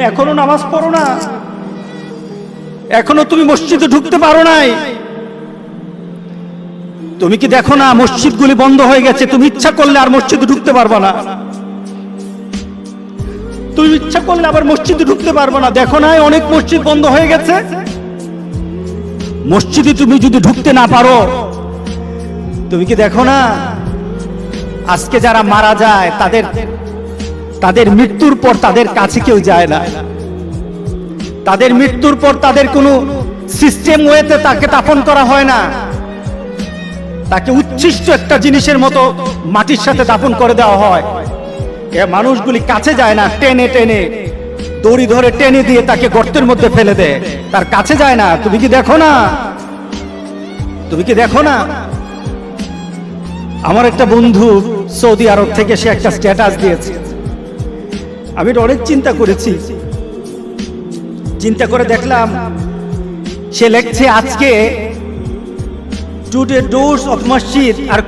এখনো নামাজ পড়ো না, এখনো তুমি মসজিদে ঢুকতে পারো নাই। তুমি কি দেখো না মসজিদগুলি বন্ধ হয়ে গেছে? তুমি ইচ্ছা করলে আর মসজিদে ঢুকতে পারবে না, তুমি ইচ্ছা করলে আবার মসজিদে ঢুকতে পারবে না। দেখো না অনেক মসজিদ বন্ধ হয়ে গেছে। মসজিদে তুমি যদি ঢুকতে না পারো, তুমি কি দেখো না আজকে যারা মারা যায় তাদের মৃত্যুর পর তাদের কাছে কেউ যায় না। তাদের মৃত্যুর পর তাদের কোনো সিস্টেম ওয়েতে তাকে দাফন করা হয় না, তাকে উচ্ছিষ্ট একটা জিনিসের মতো মাটির সাথে দাফন করে দেওয়া হয়। এ মানুষগুলি কাছে যায় না, টেনে টেনে দড়ি ধরে টেনে দিয়ে তাকে গর্তের মধ্যে ফেলে দেয়, তার কাছে যায় না। তুমি কি দেখো না? তুমি কি দেখো না? আমার একটা বন্ধু সৌদি আরব থেকে সে একটা স্ট্যাটাস দিয়েছে, আমি অনেক চিন্তা করেছি। চিন্তা করে দেখলাম সে লিখছে, আজকে টুডে ডোরস অফ মসজিদ আর